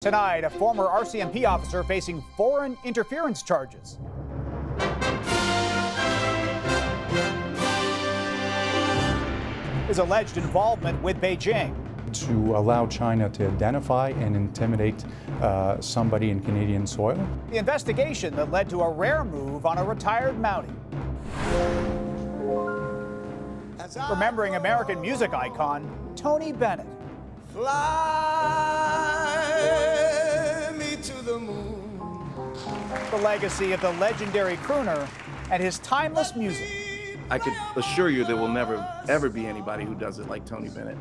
Tonight, a former RCMP officer facing foreign interference charges. His alleged involvement with Beijing. To allow China to identify and intimidate somebody in Canadian soil. The investigation that led to a rare move on a retired Mountie. Remembering American music icon Tony Bennett. Fly me to the moon. The legacy of the legendary crooner and his timeless music. I could assure you there will never, ever be anybody who does it like Tony Bennett.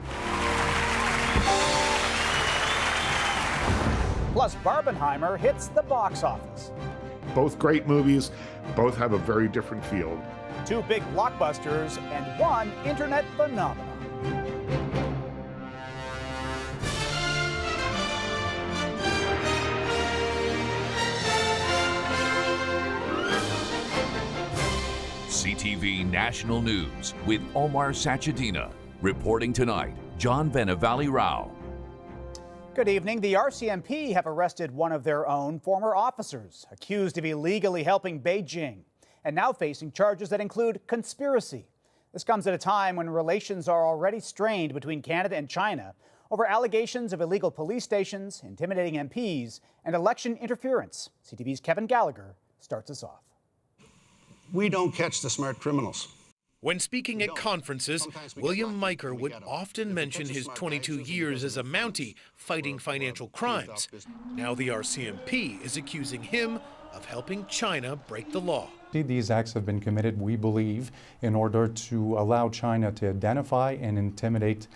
Plus, Barbenheimer hits the box office. Both great movies, both have a very different feel. Two big blockbusters and one internet phenomenon. CTV National News with Omar Sachedina. Reporting tonight, John Valley Rao. Good evening. The RCMP have arrested one of their own former officers accused of illegally helping Beijing and now facing charges that include conspiracy. This comes at a time when relations are already strained between Canada and China over allegations of illegal police stations, intimidating MPs, and election interference. CTV's Kevin Gallagher starts us off. We don't catch the smart criminals. When speaking at conferences, William Majcher would often mention his 22 years as a Mountie fighting financial crimes. Now the RCMP is accusing him of helping China break the law. These acts have been committed, we believe, in order to allow China to identify and intimidate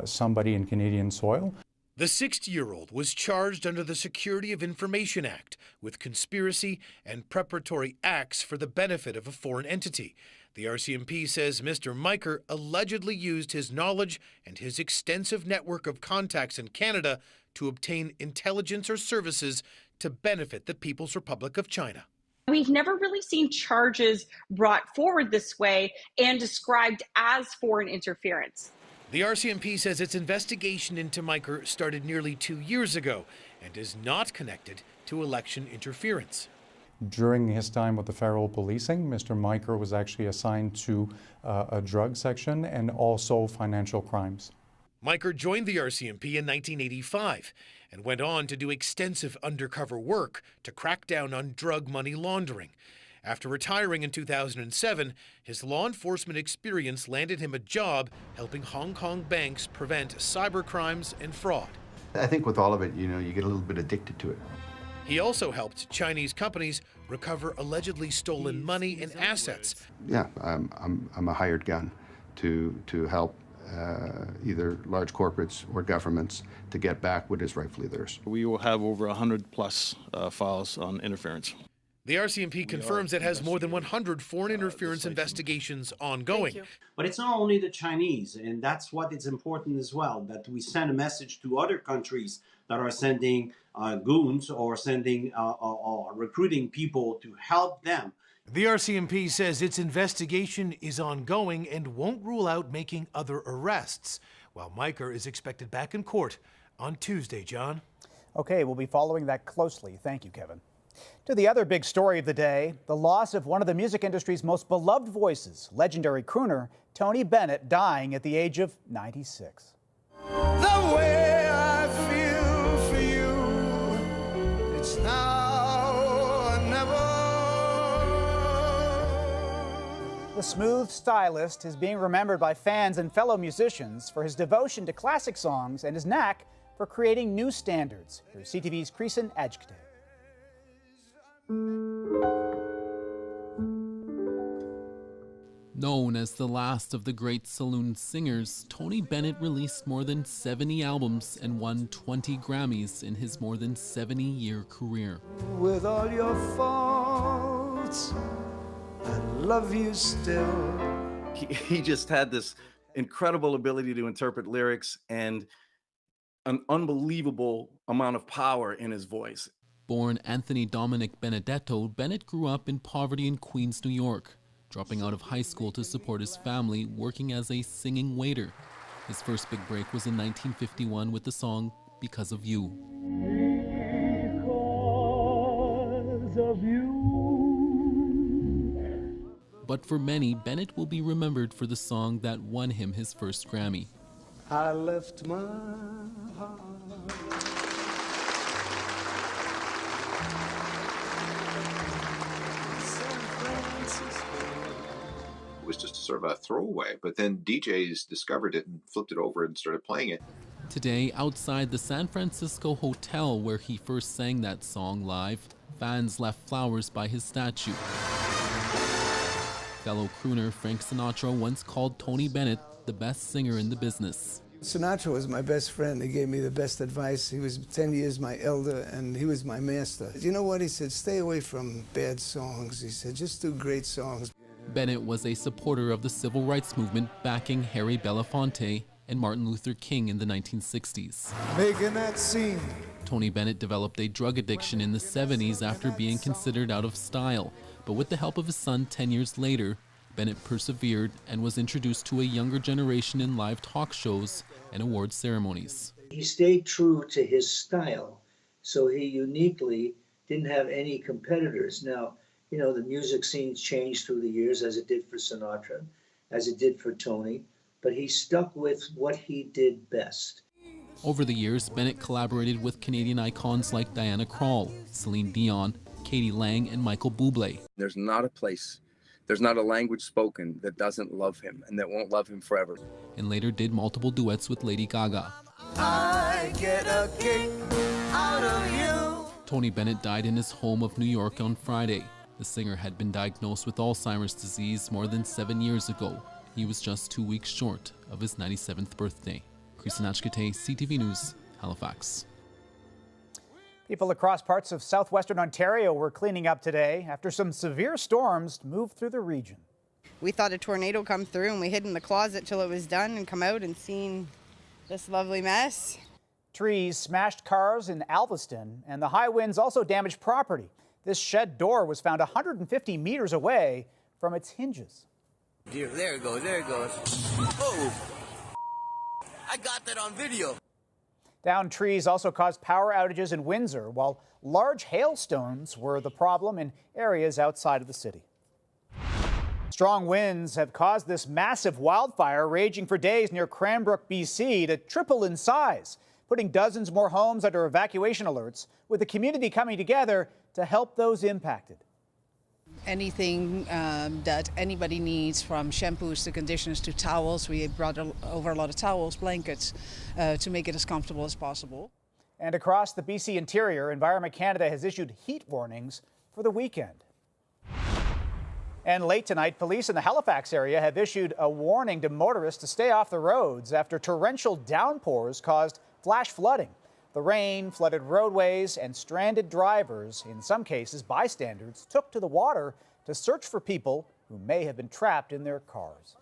somebody in Canadian soil. The 60-year-old was charged under the Security of Information Act with conspiracy and preparatory acts for the benefit of a foreign entity. The RCMP says Mr. Majcher allegedly used his knowledge and his extensive network of contacts in Canada to obtain intelligence or services to benefit the People's Republic of China. We've never really seen charges brought forward this way and described as foreign interference. The RCMP says its investigation into Majcher started nearly 2 years ago and is not connected to election interference. During his time with the federal policing, Mr. Majcher was actually assigned to a drug section and also financial crimes. Majcher joined the RCMP in 1985 and went on to do extensive undercover work to crack down on drug money laundering. After retiring in 2007, his law enforcement experience landed him a job helping Hong Kong banks prevent cyber crimes and fraud. I think with all of it, you get a little bit addicted to it. He also helped Chinese companies recover allegedly stolen money and assets. Yeah, I'm a hired gun to help either large corporates or governments to get back what is rightfully theirs. We will have over 100 plus files on interference. The RCMP confirms it has more than 100 foreign interference investigations ongoing. But it's not only the Chinese, and that's what is important as well, that we send a message to other countries that are sending goons or sending or recruiting people to help them. The RCMP says its investigation is ongoing and won't rule out making other arrests, while Majcher is expected back in court on Tuesday, John. Okay, we'll be following that closely. Thank you, Kevin. To the other big story of the day, the loss of one of the music industry's most beloved voices, legendary crooner Tony Bennett, dying at the age of 96. The way I feel for you, it's now or never. The smooth stylist is being remembered by fans and fellow musicians for his devotion to classic songs and his knack for creating new standards. Here's CTV's Creason Adjective. Known as the last of the great saloon singers, Tony Bennett released more than 70 albums and won 20 Grammys in his more than 70-year career. With all your faults, I love you still. He just had this incredible ability to interpret lyrics and an unbelievable amount of power in his voice. Born Anthony Dominic Benedetto, Bennett grew up in poverty in Queens, New York, dropping out of high school to support his family, working as a singing waiter. His first big break was in 1951 with the song Because of You. But for many, Bennett will be remembered for the song that won him his first Grammy. I left my heart. It was just sort of a throwaway, but then DJs discovered it and flipped it over and started playing it. Today, outside the San Francisco hotel where he first sang that song live, fans left flowers by his statue. Fellow crooner Frank Sinatra once called Tony Bennett the best singer in the business. Sinatra was my best friend. He gave me the best advice. He was 10 years my elder, and he was my master. You know what? He said, stay away from bad songs. He said, just do great songs. Bennett was a supporter of the civil rights movement, backing Harry Belafonte and Martin Luther King in the 1960s. Making that scene. Tony Bennett developed a drug addiction in the 70s after being considered out of style. But with the help of his son 10 years later, Bennett persevered and was introduced to a younger generation in live talk shows and award ceremonies. He stayed true to his style, so he uniquely didn't have any competitors. Now, you know, the music scene changed through the years, as it did for Sinatra, as it did for Tony, but he stuck with what he did best. Over the years, Bennett collaborated with Canadian icons like Diana Krall, Celine Dion, Katie Lang, and Michael Bublé. There's not a place, there's not a language spoken that doesn't love him and that won't love him forever. And later did multiple duets with Lady Gaga. I get a kick out of you. Tony Bennett died in his home of New York on Friday. The singer had been diagnosed with Alzheimer's disease more than 7 years ago. He was just 2 weeks short of his 97th birthday. Chris Nachkate, CTV News, Halifax. People across parts of southwestern Ontario were cleaning up today after some severe storms moved through the region. We thought a tornado come through and we hid in the closet till it was done and come out and seen this lovely mess. Trees smashed cars in Alveston, and the high winds also damaged property. This shed door was found 150 meters away from its hinges. There it goes, there it goes. Oh, I got that on video. Downed trees also caused power outages in Windsor, while large hailstones were the problem in areas outside of the city. Strong winds have caused this massive wildfire raging for days near Cranbrook, BC, to triple in size, putting dozens more homes under evacuation alerts, with the community coming together to help those impacted. Anything that anybody needs, from shampoos to conditioners to towels. We brought over a lot of towels, blankets, to make it as comfortable as possible. And across the BC interior, Environment Canada has issued heat warnings for the weekend. And late tonight, police in the Halifax area have issued a warning to motorists to stay off the roads after torrential downpours caused flash flooding. The rain flooded roadways, and stranded drivers, in some cases bystanders, took to the water to search for people who may have been trapped in their cars.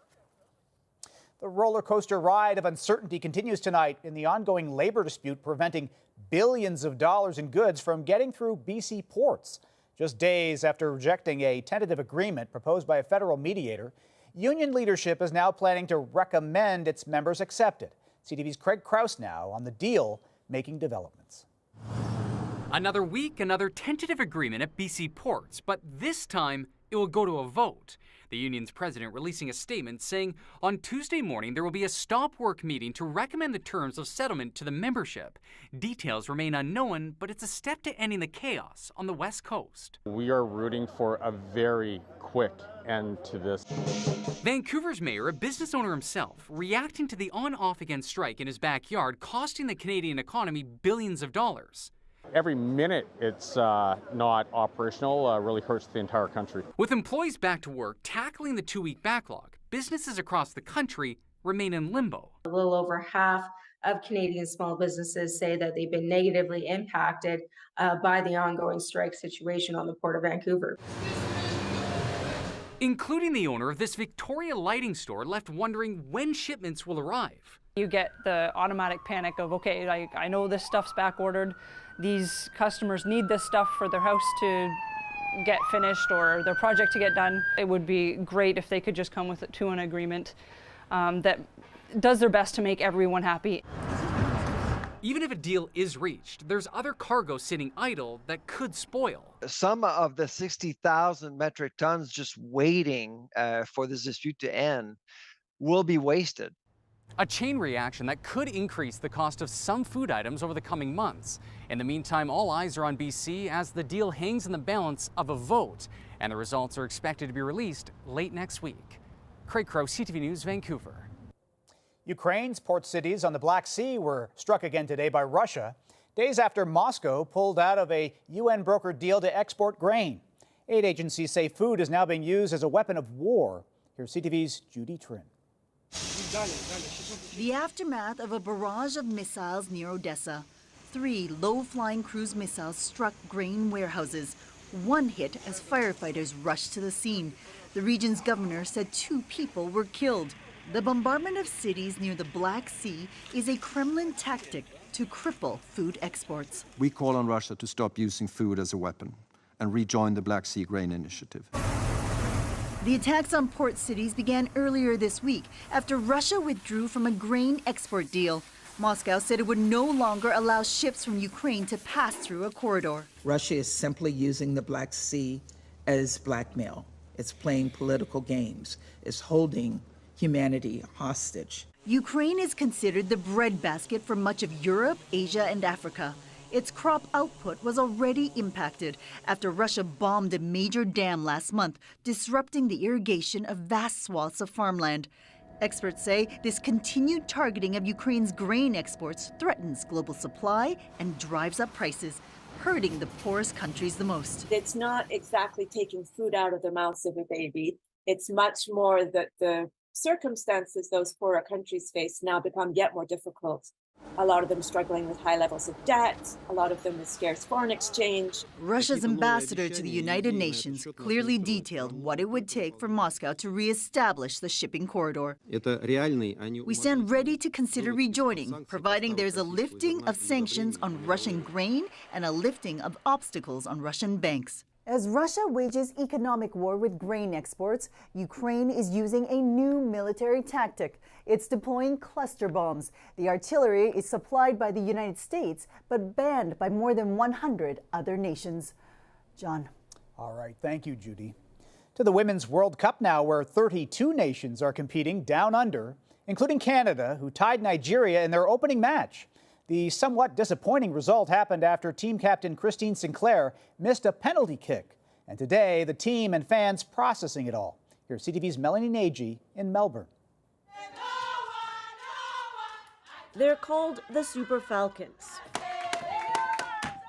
The roller coaster ride of uncertainty continues tonight in the ongoing labor dispute preventing billions of dollars in goods from getting through BC ports. Just days after rejecting a tentative agreement proposed by a federal mediator, union leadership is now planning to recommend its members accept it. CTV's Craig Krause now on the deal making developments. Another week, another tentative agreement at BC ports, but this time it will go to a vote. The union's president releasing a statement saying on Tuesday morning there will be a stop work meeting to recommend the terms of settlement to the membership. Details remain unknown, but it's a step to ending the chaos on the West Coast. We are rooting for a very quick end to this. Vancouver's mayor, a business owner himself, reacting to the on-off-again strike in his backyard, costing the Canadian economy billions of dollars. Every minute it's not operational really hurts the entire country. With employees back to work tackling the 2-week backlog, businesses across the country remain in limbo. A little over half of Canadian small businesses say that they've been negatively impacted by the ongoing strike situation on the Port of Vancouver. Including the owner of this Victoria lighting store, left wondering when shipments will arrive. You get the automatic panic of, okay, I know this stuff's back ordered. These customers need this stuff for their house to get finished or their project to get done. It would be great if they could just come to an agreement that does their best to make everyone happy. Even if a deal is reached, there's other cargo sitting idle that could spoil. Some of the 60,000 metric tons just waiting for this dispute to end will be wasted. A chain reaction that could increase the cost of some food items over the coming months. In the meantime, all eyes are on BC as the deal hangs in the balance of a vote, and the results are expected to be released late next week. Craig Crow, CTV News, Vancouver. Ukraine's port cities on the Black Sea were struck again today by Russia, days after Moscow pulled out of a UN-brokered deal to export grain. Aid agencies say food is now being used as a weapon of war. Here's CTV's Judy Trin. The aftermath of a barrage of missiles near Odessa. 3 low-flying cruise missiles struck grain warehouses. One hit as firefighters rushed to the scene. The region's governor said 2 people were killed. The bombardment of cities near the Black Sea is a Kremlin tactic to cripple food exports. We call on Russia to stop using food as a weapon and rejoin the Black Sea Grain Initiative. The attacks on port cities began earlier this week after Russia withdrew from a grain export deal. Moscow said it would no longer allow ships from Ukraine to pass through a corridor. Russia is simply using the Black Sea as blackmail. It's playing political games. It's holding humanity hostage. Ukraine is considered the breadbasket for much of Europe, Asia, and Africa. Its crop output was already impacted after Russia bombed a major dam last month, disrupting the irrigation of vast swaths of farmland. Experts say this continued targeting of Ukraine's grain exports threatens global supply and drives up prices, hurting the poorest countries the most. It's not exactly taking food out of the mouths of a baby. It's much more that the circumstances those poorer countries face now become yet more difficult. A lot of them struggling with high levels of debt, a lot of them with scarce foreign exchange. Russia's ambassador to the United Nations clearly detailed what it would take for Moscow to re-establish the shipping corridor. We stand ready to consider rejoining, providing there's a lifting of sanctions on Russian grain and a lifting of obstacles on Russian banks. As Russia wages economic war with grain exports, Ukraine is using a new military tactic. It's deploying cluster bombs. The artillery is supplied by the United States, but banned by more than 100 other nations. John. All right, thank you, Judy. To the Women's World Cup now, where 32 nations are competing down under, including Canada, who tied Nigeria in their opening match. The somewhat disappointing result happened after team captain Christine Sinclair missed a penalty kick. And today, the team and fans processing it all. Here's CTV's Melanie Nagy in Melbourne. They're called the Super Falcons,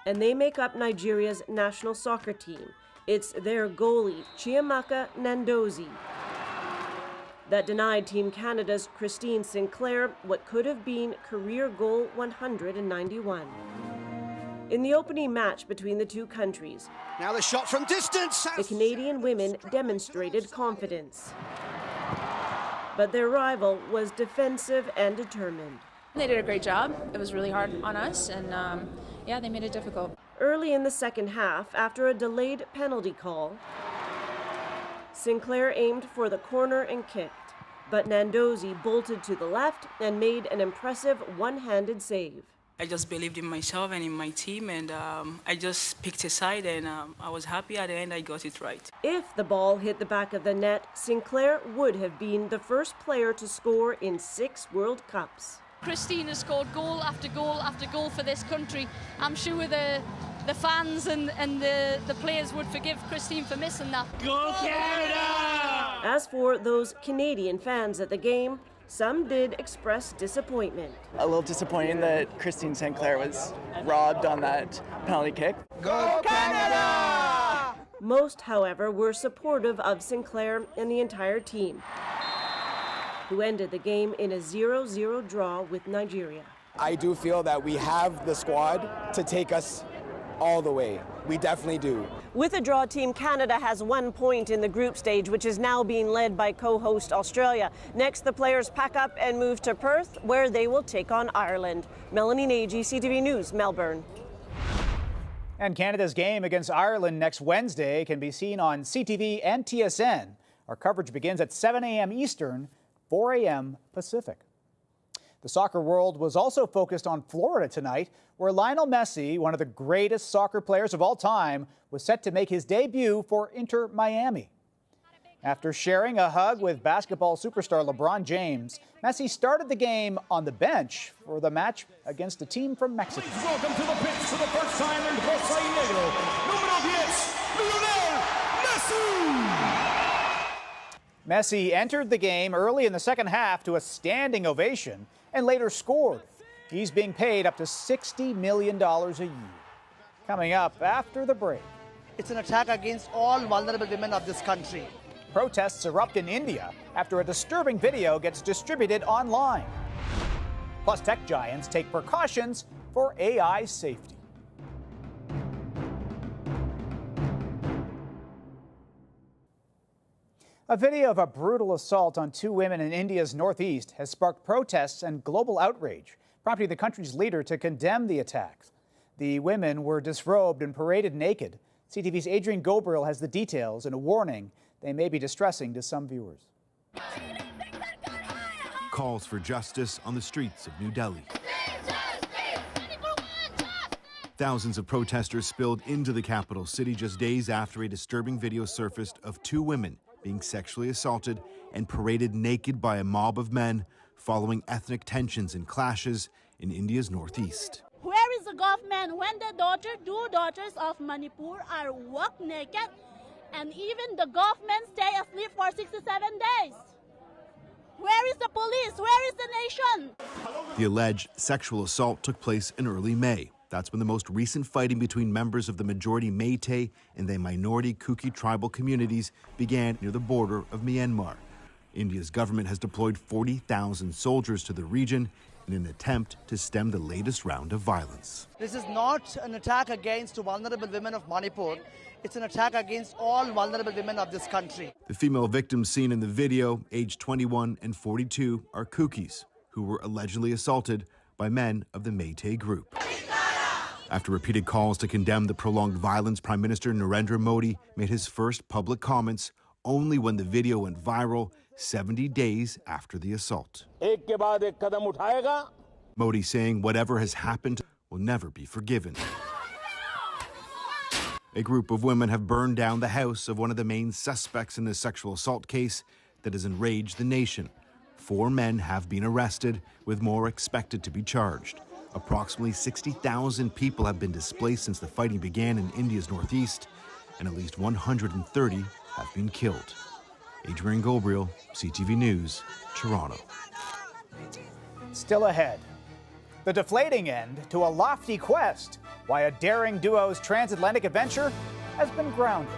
and they make up Nigeria's national soccer team. It's their goalie, Chiamaka Nnadozie, that denied Team Canada's Christine Sinclair what could have been career goal 191. In the opening match between the two countries, now the shot from distance. The Canadian women demonstrated confidence. But their rival was defensive and determined. They did a great job. It was really hard on us, and yeah, they made it difficult. Early in the second half, after a delayed penalty call, Sinclair aimed for the corner and kicked, but Nnadozie bolted to the left and made an impressive one-handed save. I just believed in myself and in my team, and I just picked a side, and I was happy at the end I got it right. If the ball hit the back of the net, Sinclair would have been the first player to score in 6 World Cups. Christine has scored goal after goal after goal for this country. I'm sure the fans and the players would forgive Christine for missing that. Go Canada! As for those Canadian fans at the game, some did express disappointment. A little disappointing that Christine Sinclair was robbed on that penalty kick. Go Canada! Most, however, were supportive of Sinclair and the entire team, who ended the game in a 0-0 draw with Nigeria. I do feel that we have the squad to take us all the way. We definitely do. With a draw, Team Canada has 1 point in the group stage, which is now being led by co-host Australia. Next, the players pack up and move to Perth, where they will take on Ireland. Melanie Nagy, CTV News, Melbourne. And Canada's game against Ireland next Wednesday can be seen on CTV and TSN. Our coverage begins at 7 a.m. Eastern, 4 a.m. Pacific. The soccer world was also focused on Florida tonight, where Lionel Messi, one of the greatest soccer players of all time, was set to make his debut for Inter Miami. After sharing a hug with basketball superstar LeBron James, Messi started the game on the bench for the match against a team from Mexico. Please welcome to the pitch for the first time in Rosa y Negro, número 10, Lionel Messi! Messi entered the game early in the second half to a standing ovation and later scored. He's being paid up to $60 million a year. Coming up after the break. It's an attack against all vulnerable women of this country. Protests erupt in India after a disturbing video gets distributed online. Plus, tech giants take precautions for AI safety. A video of a brutal assault on two women in India's northeast has sparked protests and global outrage, prompting the country's leader to condemn the attacks. The women were disrobed and paraded naked. CTV's Adrian Gobriel has the details and a warning they may be distressing to some viewers. Calls for justice on the streets of New Delhi. Thousands of protesters spilled into the capital city just days after a disturbing video surfaced of two women being sexually assaulted and paraded naked by a mob of men following ethnic tensions and clashes in India's northeast. Where is the government when the daughters of Manipur are walk naked and even the government stay asleep for 67 days? Where is the police? Where is the nation? The alleged sexual assault took place in early May. That's when the most recent fighting between members of the majority Majcher and the minority Kuki tribal communities began near the border of Myanmar. India's government has deployed 40,000 soldiers to the region in an attempt to stem the latest round of violence. This is not an attack against vulnerable women of Manipur. It's an attack against all vulnerable women of this country. The female victims seen in the video, aged 21 and 42, are Kukis, who were allegedly assaulted by men of the Majcher group. After repeated calls to condemn the prolonged violence, Prime Minister Narendra Modi made his first public comments only when the video went viral 70 days after the assault. Modi saying whatever has happened will never be forgiven. A group of women have burned down the house of one of the main suspects in the sexual assault case that has enraged the nation. 4 men have been arrested, with more expected to be charged. Approximately 60,000 people have been displaced since the fighting began in India's northeast, and at least 130 have been killed. Adrian Gobriel, CTV News, Toronto. Still ahead, the deflating end to a lofty quest, why a daring duo's transatlantic adventure has been grounded.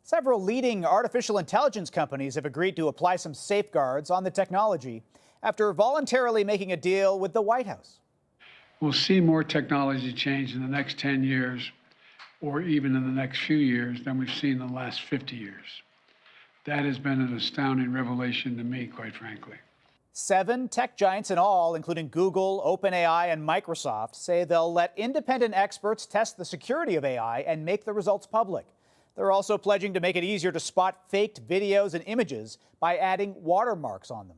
Several leading artificial intelligence companies have agreed to apply some safeguards on the technology after voluntarily making a deal with the White House. We'll see more technology change in the next 10 years, or even in the next few years, than we've seen in the last 50 years. That has been an astounding revelation to me, quite frankly. 7 tech giants in all, including Google, OpenAI, and Microsoft, say they'll let independent experts test the security of AI and make the results public. They're also pledging to make it easier to spot faked videos and images by adding watermarks on them.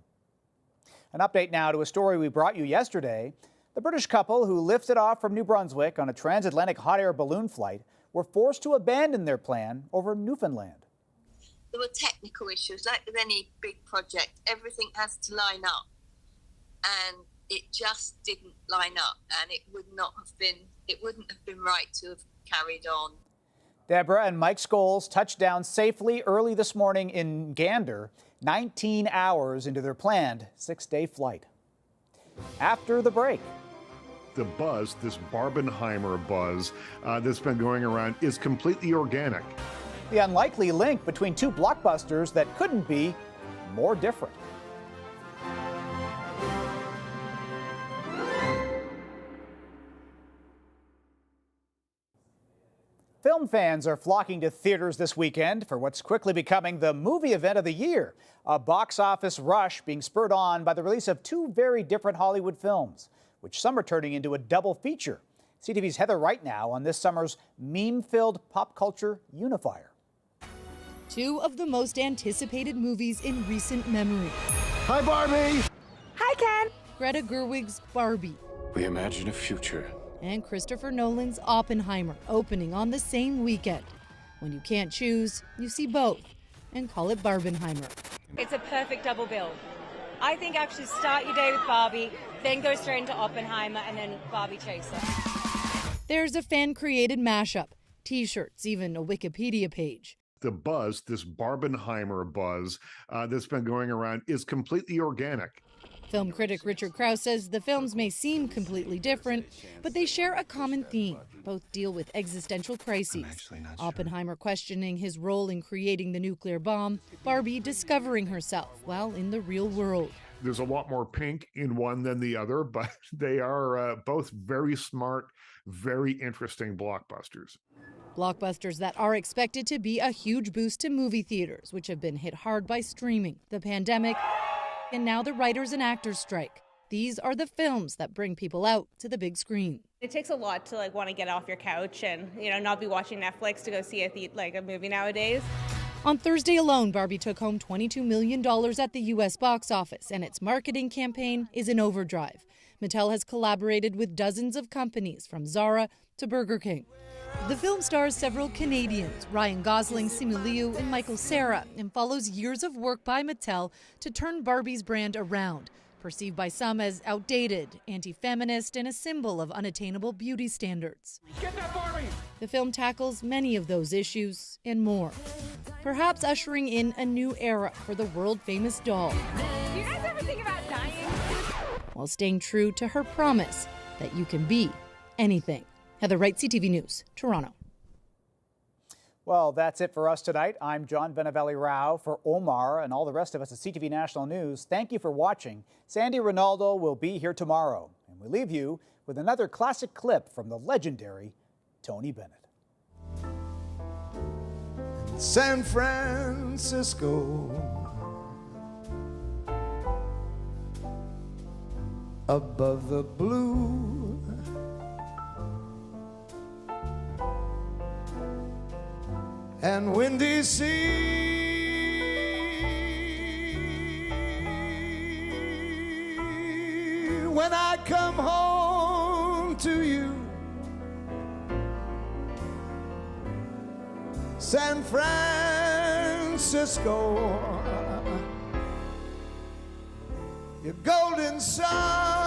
An update now to a story we brought you yesterday. The British couple who lifted off from New Brunswick on a transatlantic hot air balloon flight were forced to abandon their plan over Newfoundland. There were technical issues, like with any big project. Everything has to line up, and it just didn't line up, and it wouldn't have been right to have carried on. Deborah and Mike Scholes touched down safely early this morning in Gander, 19 hours into their planned 6-day flight. After the break. The buzz, this Barbenheimer buzz that's been going around, is completely organic. The unlikely link between 2 blockbusters that couldn't be more different. Film fans are flocking to theaters this weekend for what's quickly becoming the movie event of the year, a box office rush being spurred on by the release of 2 very different Hollywood films, which some are turning into a double feature. CTV's Heather Wright now on this summer's meme-filled pop culture unifier. Two of the most anticipated movies in recent memory. Hi, Barbie! Hi, Ken! Greta Gerwig's Barbie. We imagine a future. And Christopher Nolan's Oppenheimer, opening on the same weekend. When you can't choose, you see both and call it Barbenheimer. It's a perfect double bill. I think actually start your day with Barbie, then go straight into Oppenheimer, and then Barbie chaser. There's a fan-created mashup, T-shirts, even a Wikipedia page. The buzz, this Barbenheimer buzz that's been going around, is completely organic. Film critic Richard Krause says the films may seem completely different, but they share a common theme. Both deal with existential crises. Oppenheimer questioning his role in creating the nuclear bomb, Barbie discovering herself while in the real world. There's a lot more pink in one than the other, but they are both very smart, very interesting blockbusters. Blockbusters that are expected to be a huge boost to movie theaters, which have been hit hard by streaming, the pandemic, and now the writers and actors strike. These are the films that bring people out to the big screen. It takes a lot to want to get off your couch and not be watching Netflix to go see a movie nowadays. On Thursday alone, Barbie took home $22 million at the U.S. box office, and its marketing campaign is in overdrive. Mattel has collaborated with dozens of companies, from Zara to Burger King. The film stars several Canadians, Ryan Gosling, Simu Liu, and Michael Cera, and follows years of work by Mattel to turn Barbie's brand around, perceived by some as outdated, anti-feminist, and a symbol of unattainable beauty standards. Get that Barbie! The film tackles many of those issues and more, perhaps ushering in a new era for the world-famous doll. Do you guys ever think about dying? While staying true to her promise that you can be anything. Heather Wright, CTV News, Toronto. Well, that's it for us tonight. I'm John Benavelli-Rao for Omar and all the rest of us at CTV National News. Thank you for watching. Sandy Ronaldo will be here tomorrow. And we leave you with another classic clip from the legendary Tony Bennett. San Francisco, above the blue, and windy sea, when I come home to you, San Francisco, your golden sun